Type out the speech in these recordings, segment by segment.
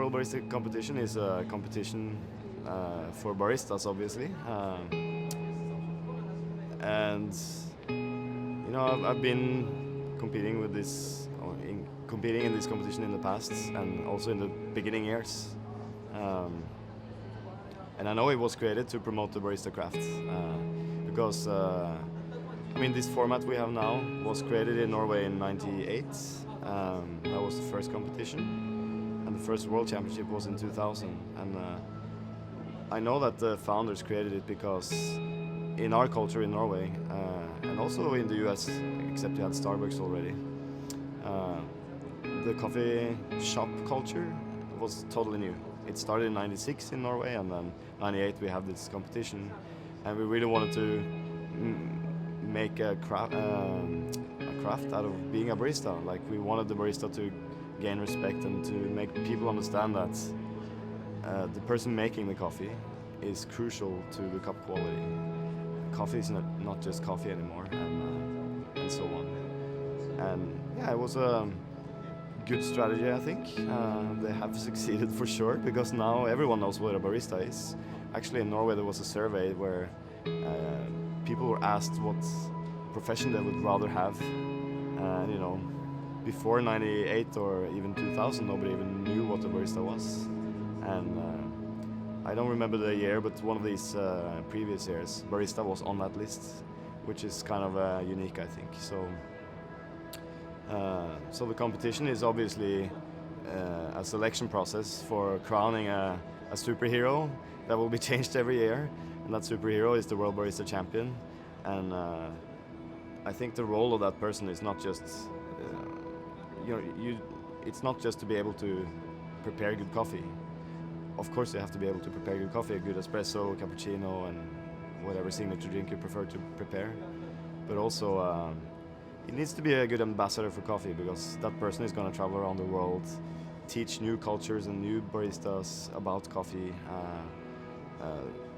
World Barista Competition is a competition for baristas, obviously, and you know I've been competing with this, competing in this competition in the past, and also in the beginning years. And I know it was created to promote the barista craft, because I mean, this format we have now was created in Norway in '98. That was the first competition, and the first World Championship was in 2000. And I know that the founders created it because in our culture in Norway, and also in the US, except you had Starbucks already, the coffee shop culture was totally new. It started in '96 in Norway, and then '98 we had this competition, and we really wanted to make a craft out of being a barista. Like, we wanted the barista to gain respect and to make people understand that the person making the coffee is crucial to the cup quality. Coffee is not just coffee anymore, and so on. And yeah, it was a good strategy, I think. They have succeeded for sure, because now everyone knows what a barista is. Actually, in Norway there was a survey where people were asked what profession they would rather have. And you know, before '98 or even 2000, nobody even knew what a barista was. And I don't remember the year, but one of these previous years, barista was on that list, which is kind of unique, I think. So the competition is obviously a selection process for crowning a superhero that will be changed every year, and that superhero is the World Barista Champion. And I think the role of that person is not just, it's not just to be able to prepare good coffee. Of course, you have to be able to prepare good coffee, a good espresso, cappuccino, and whatever signature drink you prefer to prepare. But also, it needs to be a good ambassador for coffee, because that person is going to travel around the world, teach new cultures and new baristas about coffee,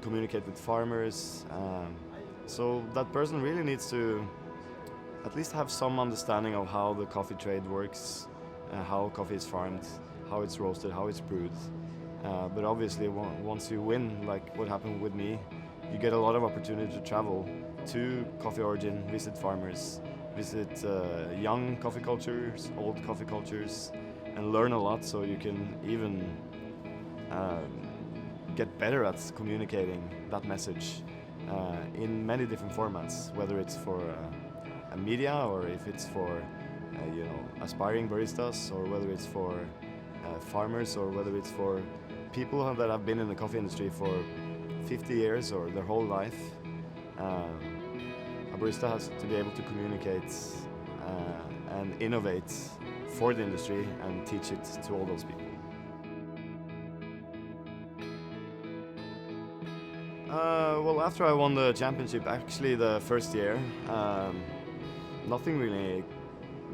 communicate with farmers. So that person really needs to at least have some understanding of how the coffee trade works, how coffee is farmed, how it's roasted, how it's brewed. But obviously, once you win, like what happened with me, you get a lot of opportunity to travel to coffee origin, visit farmers, visit young coffee cultures, old coffee cultures, and learn a lot, so you can even get better at communicating that message in many different formats, whether it's for a media, or if it's for aspiring baristas, or whether it's for farmers, or whether it's for people that have been in the coffee industry for 50 years or their whole life. A barista has to be able to communicate and innovate for the industry and teach it to all those people. Well, after I won the championship, actually the first year,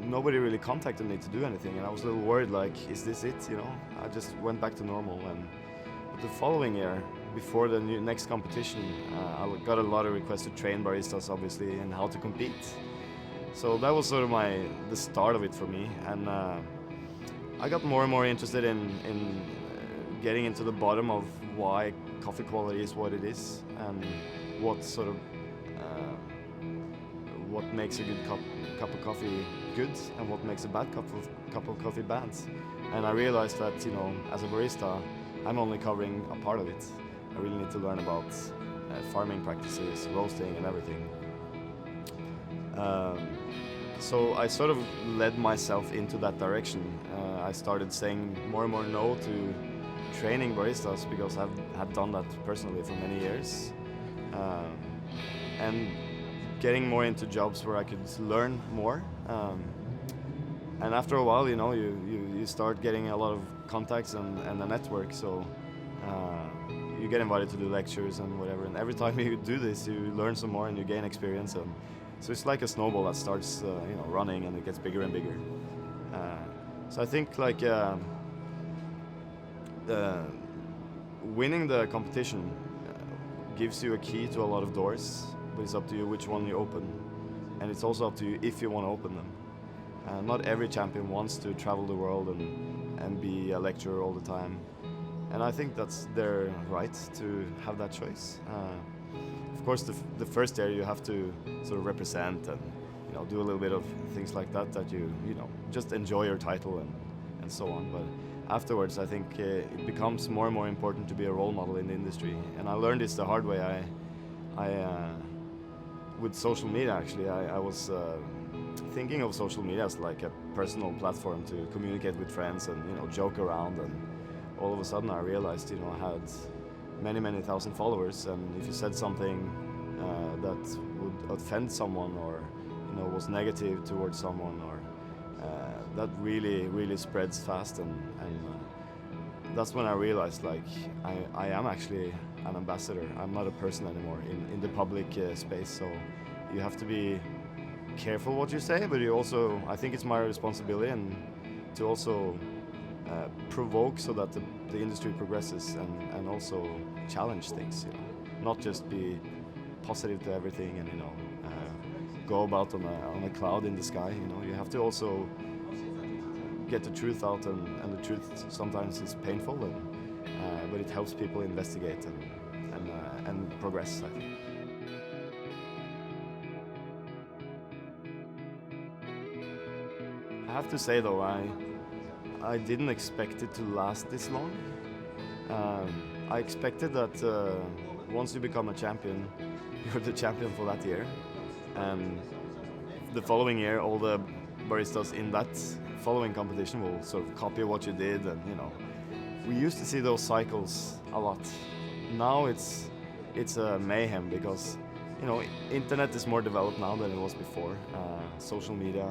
nobody really contacted me to do anything, and I was a little worried, like, is this it, you know? I just went back to normal. But the following year, before the next competition, I got a lot of requests to train baristas, obviously, and how to compete. So that was sort of the start of it for me, and I got more and more interested in getting into the bottom of why coffee quality is what it is, and what sort of what makes a good cup of coffee good, and what makes a bad cup of coffee bad. And I realized that, you know, as a barista, I'm only covering a part of it. I really need to learn about farming practices, roasting, and everything. So I sort of led myself into that direction. I started saying more and more no to training baristas, because I've had done that personally for many years. And getting more into jobs where I could learn more. And after a while, you know, you start getting a lot of contacts and a network, so you get invited to do lectures and whatever, and every time you do this, you learn some more and you gain experience, and so it's like a snowball that starts running, and it gets bigger and bigger. So I think, like, winning the competition gives you a key to a lot of doors, but it's up to you which one you open, and it's also up to you if you want to open them. Not every champion wants to travel the world and be a lecturer all the time. And I think that's their right to have that choice. Of course, the first year you have to sort of represent and do a little bit of things like that you just enjoy your title and so on. But afterwards, I think it becomes more and more important to be a role model in the industry. And I learned this the hard way. With social media, actually, I was thinking of social media as like a personal platform to communicate with friends and joke around. And all of a sudden, I realized I had many thousand followers, and if you said something that would offend someone or was negative towards someone, or that really spreads fast, and that's when I realized like I am actually an ambassador. I'm not a person anymore in the public space. So you have to be careful what you say, but you also, I think it's my responsibility and to also provoke so that the industry progresses and also challenge things. Not just be positive to everything and go about on a cloud in the sky. You have to also get the truth out, and the truth sometimes is painful, but it helps people investigate and progress, I think. I have to say though, I didn't expect it to last this long. I expected that once you become a champion, you're the champion for that year. And the following year, all the baristas in that following competition will sort of copy what you did, and we used to see those cycles a lot. Now it's a mayhem because internet is more developed now than it was before. Social media,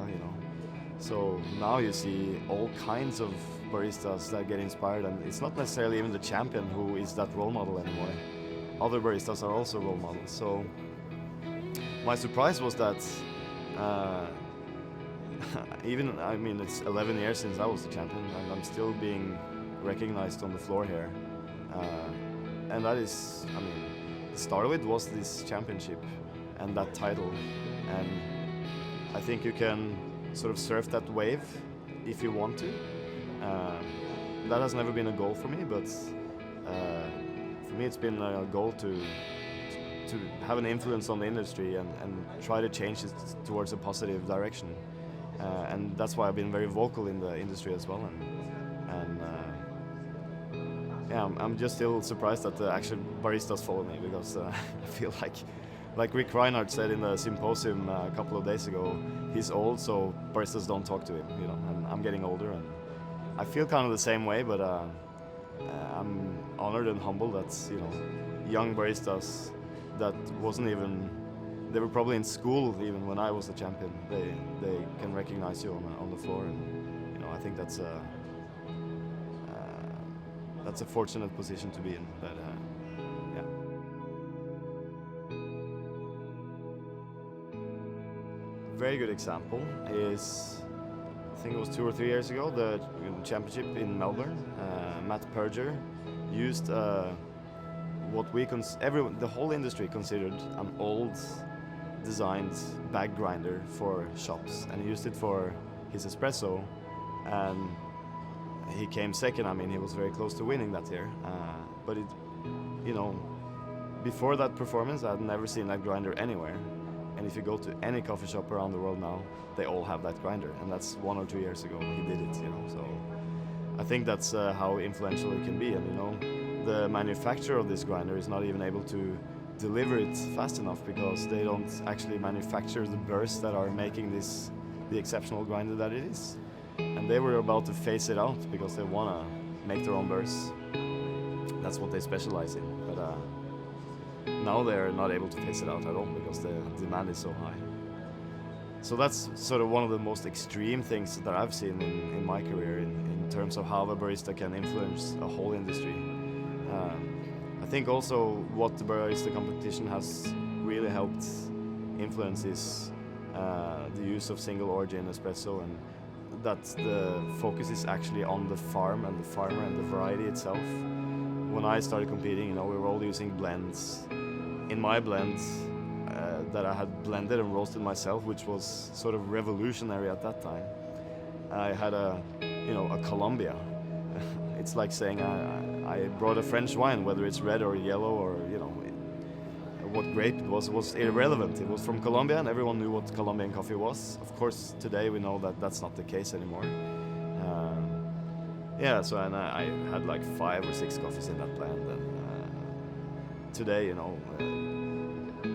so now you see all kinds of baristas that get inspired, and it's not necessarily even the champion who is that role model anymore. Other baristas are also role models. So my surprise was that it's 11 years since I was the champion, and I'm still being recognized on the floor here. And that is, the start of it was this championship and that title. And I think you can sort of surf that wave if you want to. That has never been a goal for me, but for me it's been a goal to have an influence on the industry and try to change it towards a positive direction. And that's why I've been very vocal in the industry as well. I'm just still surprised that the actual baristas follow me, because I feel like Rick Reinhardt said in the symposium a couple of days ago, he's old, so baristas don't talk to him, and I'm getting older, and I feel kind of the same way, but I'm honored and humbled that, young baristas that they were probably in school even when I was the champion, they can recognize you on the floor, and I think that's a fortunate position to be in. But yeah. Very good example is, I think it was 2 or 3 years ago, the championship in Melbourne. Matt Perger used what the whole industry considered an old designed bag grinder for shops, and he used it for his espresso, and he came second. He was very close to winning that year, but before that performance I had never seen that grinder anywhere, and if you go to any coffee shop around the world now, they all have that grinder, and that's 1 or 2 years ago he did it, so I think that's how influential it can be. And the manufacturer of this grinder is not even able to deliver it fast enough because they don't actually manufacture the burrs that are making this the exceptional grinder that it is. And they were about to phase it out because they want to make their own burrs. That's what they specialize in. But now they're not able to phase it out at all because the demand is so high. So that's sort of one of the most extreme things that I've seen in my career in terms of how a barista can influence a whole industry. I think also what the barista competition has really helped influence is the use of single origin espresso, and that the focus is actually on the farm and the farmer and the variety itself. When I started competing, we were all using blends. In my blend that I had blended and roasted myself, which was sort of revolutionary at that time, I had a Colombia, it's like saying I brought a French wine, whether it's red or yellow or, you know, what grape it was irrelevant. It was from Colombia, and everyone knew what Colombian coffee was. Of course, today we know that that's not the case anymore. Yeah, so and I had like 5 or 6 coffees in that blend, and today, you know,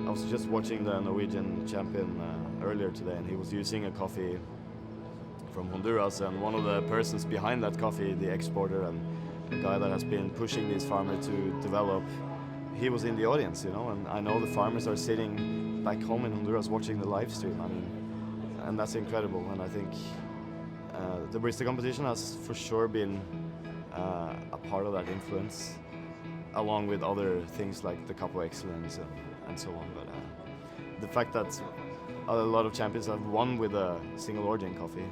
I was just watching the Norwegian champion earlier today, and he was using a coffee from Honduras, and one of the persons behind that coffee, the exporter and the guy that has been pushing this farmer to develop, he was in the audience, you know, and I know the farmers are sitting back home in Honduras watching the live stream. I mean, and that's incredible, and I think the barista competition has for sure been a part of that influence, along with other things like the Cup of Excellence and so on. But the fact that a lot of champions have won with a single origin coffee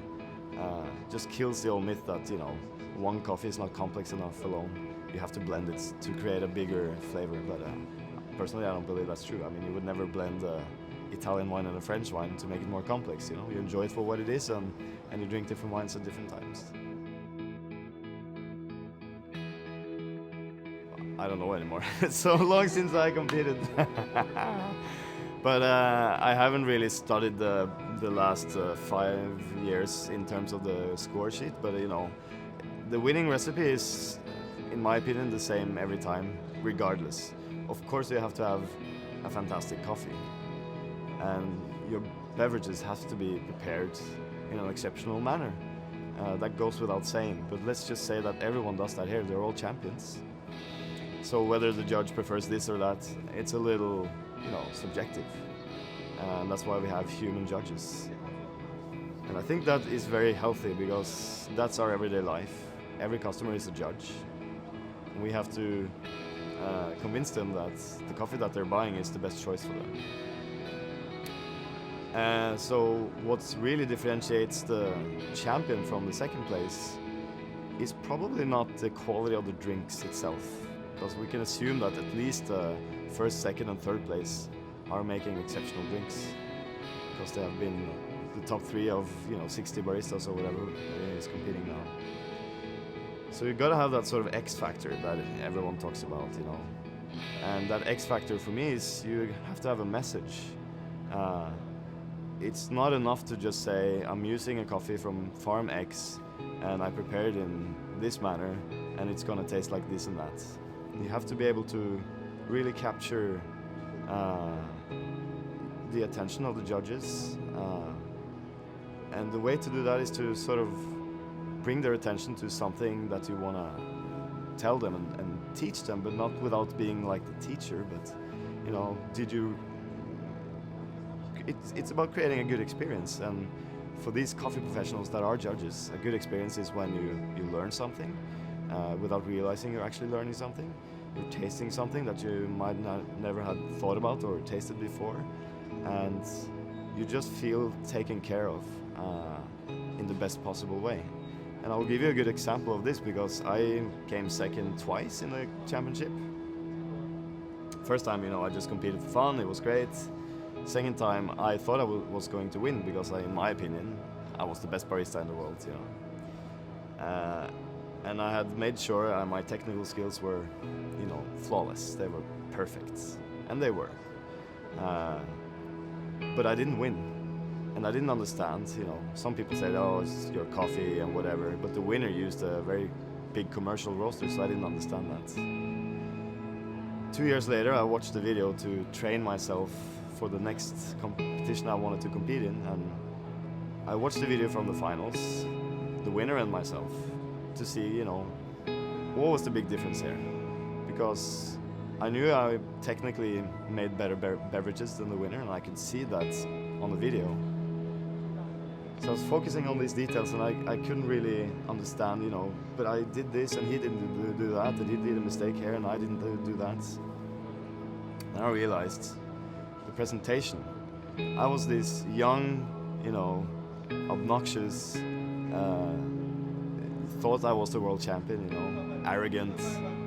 just kills the old myth that, you know, one coffee is not complex enough alone. You have to blend it to create a bigger flavor. But personally, I don't believe that's true. I mean, you would never blend Italian wine and a French wine to make it more complex. You know, you enjoy it for what it is, and you drink different wines at different times. I don't know anymore. It's so long since I competed. But I haven't really studied the last 5 years in terms of the score sheet. But you know, the winning recipe is, in my opinion, the same every time, regardless. Of course, you have to have a fantastic coffee, and your beverages have to be prepared in an exceptional manner. That goes without saying. But let's just say that everyone does that here. They're all champions. So whether the judge prefers this or that, it's a little, you know, subjective. And that's why we have human judges. And I think that is very healthy, because that's our everyday life. Every customer is a judge. And we have to convince them that the coffee that they're buying is the best choice for them. So what really differentiates the champion from the second place is probably not the quality of the drinks itself, because we can assume that at least first, second and third place are making exceptional drinks, because they have been the top 3 of, you know, 60 baristas or whatever is competing now. So you gotta have that sort of X factor that everyone talks about, you know. And that X factor for me is you have to have a message. It's not enough to just say, I'm using a coffee from farm X and I prepared it in this manner and it's gonna taste like this and that. You have to be able to really capture the attention of the judges. And the way to do that is to sort of bring their attention to something that you want to tell them and teach them, but not without being like the teacher. But, you know, it's about creating a good experience. And for these coffee professionals that are judges, a good experience is when you learn something without realizing you're actually learning something. You're tasting something that you might never have thought about or tasted before, and you just feel taken care of in the best possible way. And I'll give you a good example of this, because I came second twice in the championship. First time, you know, I just competed for fun, it was great. Second time, I thought I was going to win, because in my opinion, I was the best barista in the world, you know. And I had made sure my technical skills were, you know, flawless. They were perfect, and they were. But I didn't win, and I didn't understand. You know, some people said, "Oh, it's your coffee and whatever," but the winner used a very big commercial roaster, so I didn't understand that. 2 years later, I watched the video to train myself for the next competition I wanted to compete in, and I watched the video from the finals, the winner and myself, to see, you know, what was the big difference here. Because I knew I technically made better beverages than the winner, and I could see that on the video. So I was focusing on these details, and I couldn't really understand, you know, but I did this and he didn't do that, and he did a mistake here and I didn't do that. Then I realized the presentation. I was this young, you know, obnoxious, thought I was the world champion, you know, arrogant,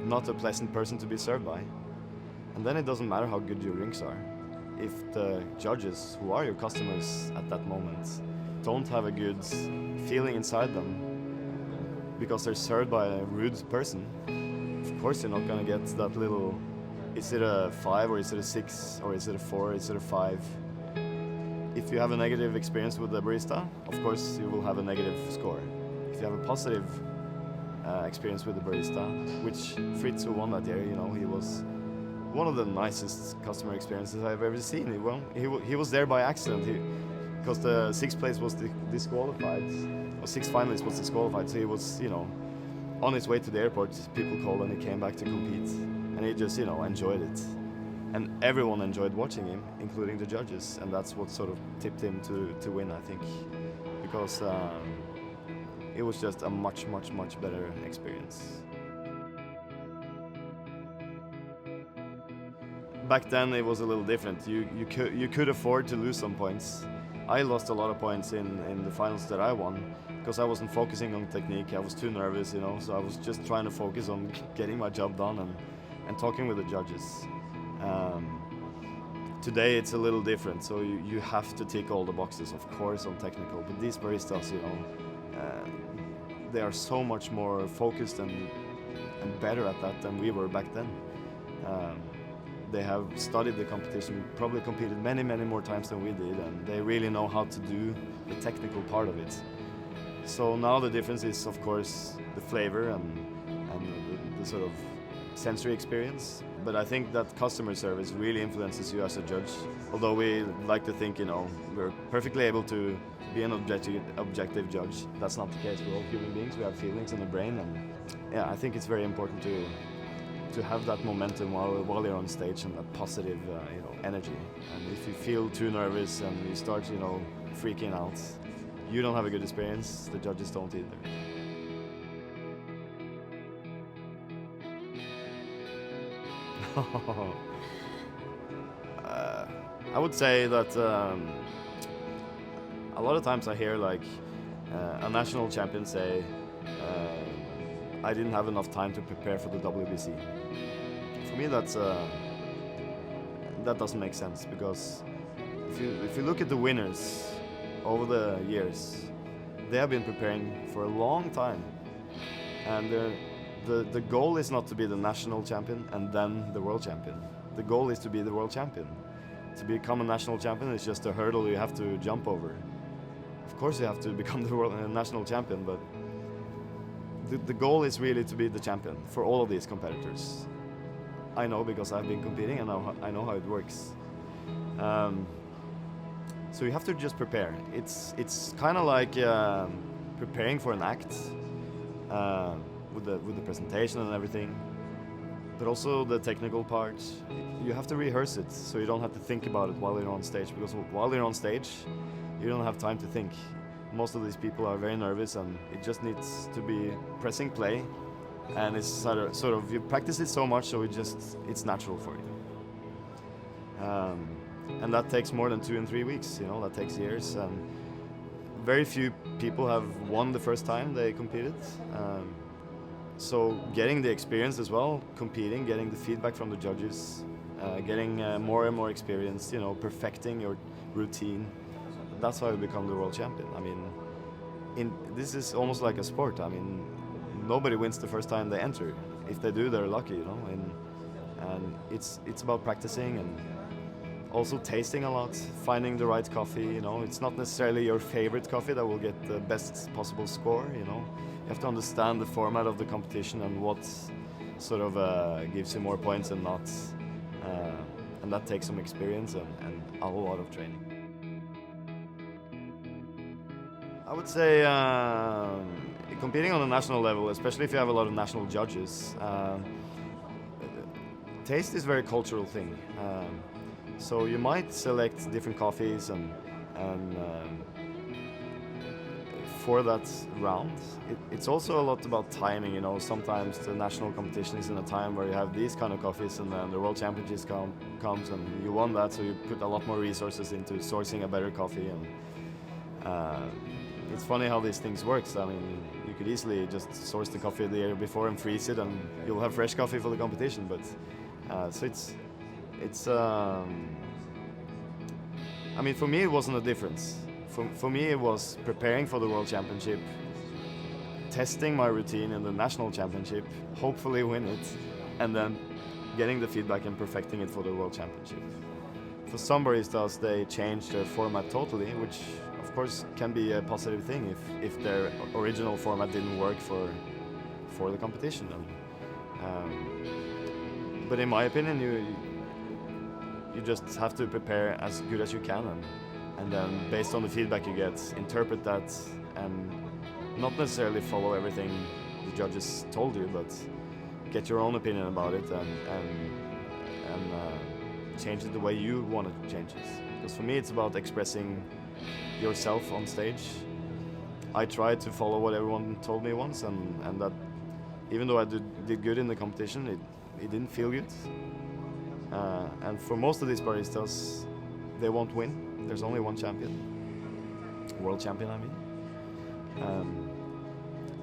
not a pleasant person to be served by. And then it doesn't matter how good your drinks are. If the judges, who are your customers at that moment, don't have a good feeling inside them, because they're served by a rude person, of course you're not gonna get that little, is it a 5 or is it a 6 or is it a 4, is it a 5? If you have a negative experience with the barista, of course you will have a negative score. If you have a positive experience with the barista, which Fritz, who won that year, you know, he was one of the nicest customer experiences I've ever seen. He was there by accident, because the 6th place was disqualified, or 6th finalist was disqualified, so he was, you know, on his way to the airport, people called and he came back to compete, and he just, you know, enjoyed it. And everyone enjoyed watching him, including the judges, and that's what sort of tipped him to win, I think, because it was just a much better experience. Back then it was a little different. You could afford to lose some points. I lost a lot of points in the finals that I won because I wasn't focusing on technique. I was too nervous, you know, so I was just trying to focus on getting my job done and talking with the judges. Today it's a little different, so you have to tick all the boxes, of course, on technical, but these baristas, you know, they are so much more focused and better at that than we were back then. They have studied the competition, probably competed many more times than we did, and they really know how to do the technical part of it. So now the difference is, of course, the flavor and the sort of sensory experience. But I think that customer service really influences you as a judge. Although we like to think, you know, we're perfectly able to be an objective judge. That's not the case. We're all human beings. We have feelings in the brain, and yeah, I think it's very important to have that momentum while you're on stage and that positive, you know, energy. And if you feel too nervous and you start, you know, freaking out, you don't have a good experience. The judges don't either. I would say that a lot of times I hear like a national champion say, I didn't have enough time to prepare for the WBC. For me, that doesn't make sense, because if you look at the winners over the years, they have been preparing for a long time, and the goal is not to be the national champion and then the world champion. The goal is to be the world champion. To become a national champion is just a hurdle you have to jump over. Of course you have to become the national champion, but the goal is really to be the champion for all of these competitors. I know, because I've been competing and I know how it works. So you have to just prepare. It's kind of like preparing for an act with the presentation and everything, but also the technical part. You have to rehearse it, so you don't have to think about it while you're on stage, because while you're on stage, you don't have time to think. Most of these people are very nervous, and it just needs to be pressing play, and it's sort of you practice it so much, so it's natural for you. And that takes more than 2 and 3 weeks, you know, that takes years, and very few people have won the first time they competed. So getting the experience as well, competing, getting the feedback from the judges, getting more and more experience, you know, perfecting your routine. That's how you become the world champion. I mean, this is almost like a sport. I mean, nobody wins the first time they enter. If they do, they're lucky, you know. And it's about practicing and also tasting a lot, finding the right coffee. You know, it's not necessarily your favorite coffee that will get the best possible score. You know, you have to understand the format of the competition and what sort of gives you more points and not. And that takes some experience and a whole lot of training. I would say competing on a national level, especially if you have a lot of national judges, taste is a very cultural thing. So you might select different coffees and for that round. It's also a lot about timing, you know. Sometimes the national competition is in a time where you have these kind of coffees, and then the World Championships comes and you won that, so you put a lot more resources into sourcing a better coffee. And it's funny how these things work. I mean, you could easily just source the coffee the year before and freeze it, and you'll have fresh coffee for the competition. But so it's I mean, for me it wasn't a difference. For me it was preparing for the World Championship, testing my routine in the national championship, hopefully win it, and then getting the feedback and perfecting it for the world championship. For some baristas, they change their format totally, which of course can be a positive thing if their original format didn't work for the competition. But in my opinion, you just have to prepare as good as you can, and then based on the feedback you get, interpret that and not necessarily follow everything the judges told you, but get your own opinion about it and change it the way you want to change it. Because for me, it's about expressing yourself on stage. I tried to follow what everyone told me once, and that even though I did good in the competition, it didn't feel good. And for most of these baristas, they won't win. There's only one champion, world champion, I mean.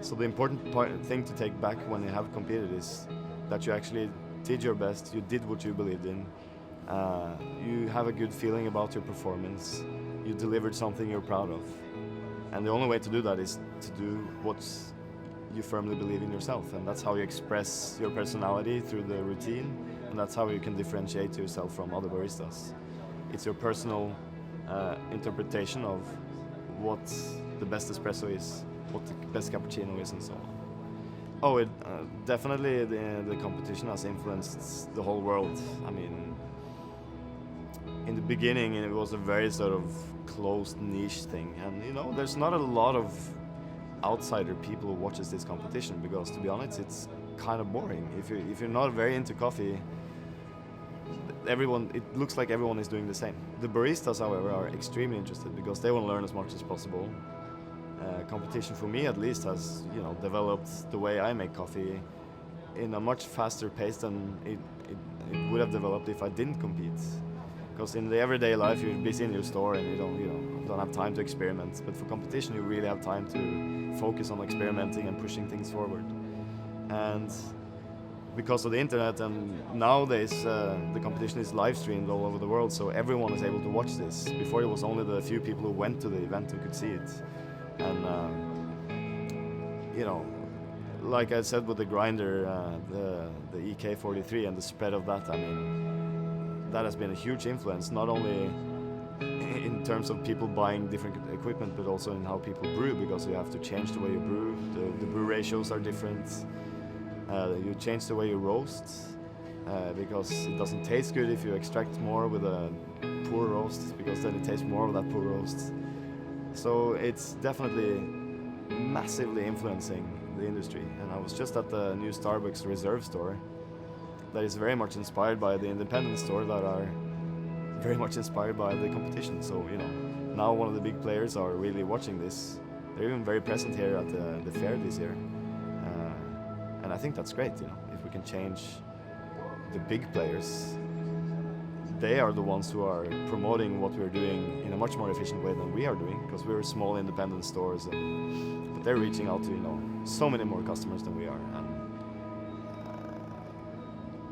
So the important thing to take back when you have competed is that you actually did your best, you did what you believed in, you have a good feeling about your performance, you delivered something you're proud of. And the only way to do that is to do what you firmly believe in yourself, and that's how you express your personality through the routine, and that's how you can differentiate yourself from other baristas. It's your personal interpretation of what the best espresso is, what the best cappuccino is, and so on. Oh, it definitely the competition has influenced the whole world. I mean, in the beginning it was a very sort of closed niche thing, and you know, there's not a lot of outsider people who watches this competition, because to be honest, it's kind of boring. If you're not very into coffee, it looks like everyone is doing the same. The baristas, however, are extremely interested because they want to learn as much as possible. Competition, for me at least, has developed the way I make coffee in a much faster pace than it would have developed if I didn't compete. Because in the everyday life, you're busy in your store and you don't have time to experiment. But for competition, you really have time to focus on experimenting and pushing things forward. And because of the internet, and nowadays the competition is live streamed all over the world, so everyone is able to watch this. Before, it was only the few people who went to the event who could see it. And like I said with the grinder, the EK43 and the spread of that, I mean, that has been a huge influence, not only in terms of people buying different equipment, but also in how people brew, because you have to change the way you brew. The brew ratios are different. You change the way you roast, because it doesn't taste good if you extract more with a poor roast, because then it tastes more of that poor roast. So it's definitely massively influencing the industry. And I was just at the new Starbucks Reserve store that is very much inspired by the independent store that are very much inspired by the competition. So, now one of the big players are really watching this. They're even very present here at the fair this year. And I think that's great, if we can change the big players. They are the ones who are promoting what we're doing in a much more efficient way than we are doing, because we're small independent stores, but they're reaching out to so many more customers than we are, and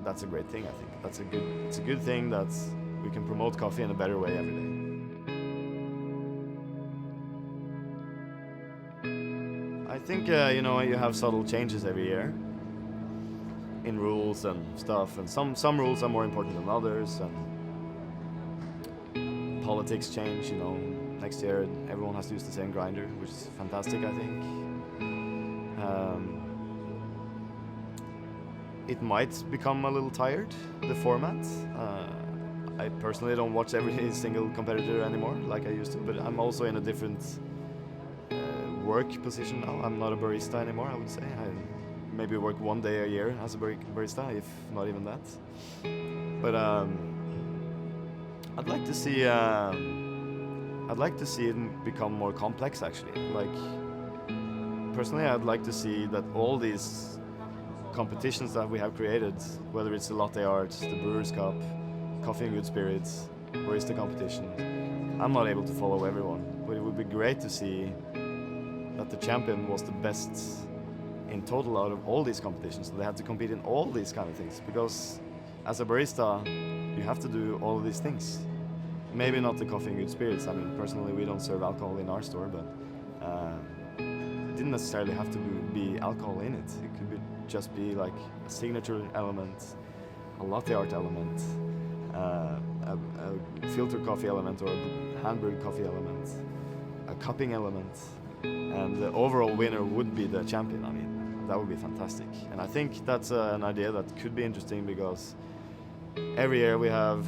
that's a great thing. I think it's a good thing that we can promote coffee in a better way every day. I think you have subtle changes every year in rules and stuff, and some rules are more important than others, and politics change. Next year everyone has to use the same grinder, which is fantastic, I think. It might become a little tired, the format. I personally don't watch every single competitor anymore like I used to, but I'm also in a different work position now. I'm not a barista anymore, I would say. I maybe work one day a year as a barista, if not even that. But I'd like to see it become more complex, actually. Like, personally, I'd like to see that all these competitions that we have created, whether it's the Latte Art, the Brewers Cup, Coffee and Good Spirits, Barista competition, I'm not able to follow everyone, but it would be great to see that the champion was the best in total out of all these competitions. So they had to compete in all these kind of things, because as a barista, you have to do all of these things. Maybe not the Coffee and Good Spirits. I mean, personally, we don't serve alcohol in our store, but didn't necessarily have to be alcohol in it. It could just be like a signature element, a latte art element, a filter coffee element, or a hand-brewed coffee element, a cupping element, and the overall winner would be the champion. I mean, that would be fantastic. And I think that's an idea that could be interesting, because every year we have,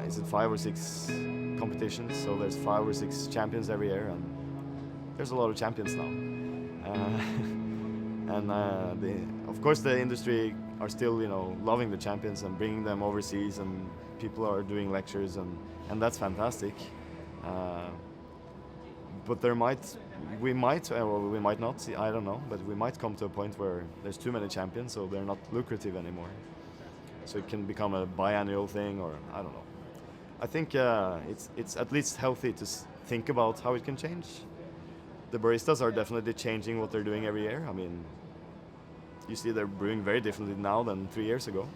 is it 5 or 6 competitions? So there's 5 or 6 champions every year, and there's a lot of champions now. Of course, the industry are still, loving the champions and bringing them overseas, and people are doing lectures, and that's fantastic. But we might not see, I don't know, but we might come to a point where there's too many champions, so they're not lucrative anymore. So it can become a biannual thing, or I don't know. I think it's at least healthy to think about how it can change. The baristas are definitely changing what they're doing every year. I mean, you see they're brewing very differently now than 3 years ago.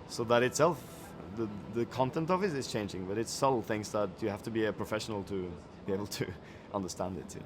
So that itself, the content of it is changing, but it's subtle things that you have to be a professional to be able to understand it,